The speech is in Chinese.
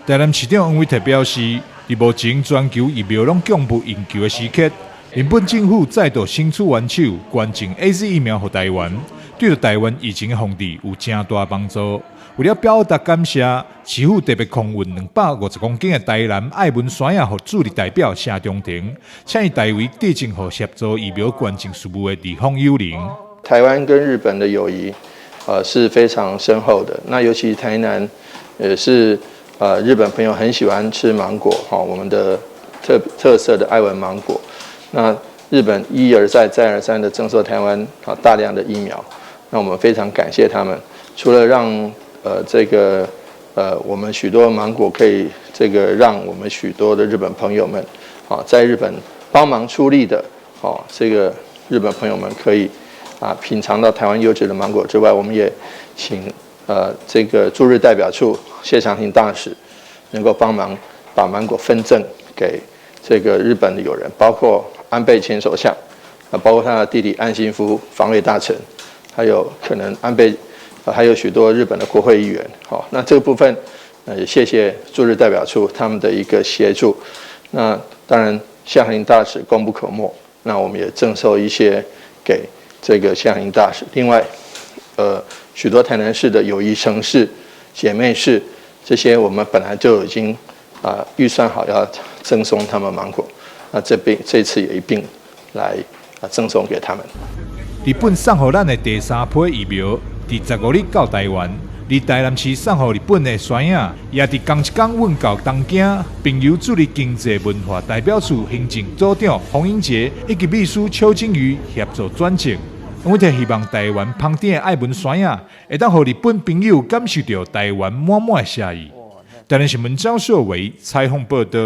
台南市长王伟特表示，伫目前全球疫苗拢供不应求的时刻，日本政府再度伸出援手，捐赠 AZ 疫苗给台湾，对台湾疫情的防治有正大帮助。为了表达感谢，市府特别空运250公斤的台南爱文山药，给驻日代表谢中庭，请伊代为地政府协助疫苗捐赠事务的地方幽灵。台湾跟日本的友谊，是非常深厚的。那尤其台南，是日本朋友很喜欢吃芒果，我们的特色的爱文芒果。那日本一而再再而三的赠送台湾大量的疫苗，那我们非常感谢他们。除了让我们许多芒果可以让我们许多的日本朋友们在日本帮忙出力的日本朋友们可以品尝到台湾优质的芒果之外，我们也请驻日代表处谢长廷大使能够帮忙把芒果分赠给日本的友人，包括安倍前首相，包括他的弟弟岸信夫防卫大臣，还有可能安倍。还有许多日本的国会议员，那这个部分，也谢谢驻日代表处他们的一个协助。那当然，谢长廷大使功不可没，那我们也赠送一些给谢长廷大使。另外，许多台南市的友谊城市、姐妹市，这些我们本来就已经预算好要赠送他们芒果，那这次也一并来赠送给他们。日本送予咱的第3批疫苗。伫15日到台湾，伫台南市送予日本的山药，也伫同一天运到东京，并由助力经济文化代表处行政组长洪英杰以及秘书邱金瑜协助转正。我们希望台湾芳甜的爱文山药，会当予日本朋友感受到台湾满满的诚意。台南新闻张硕维采访报道。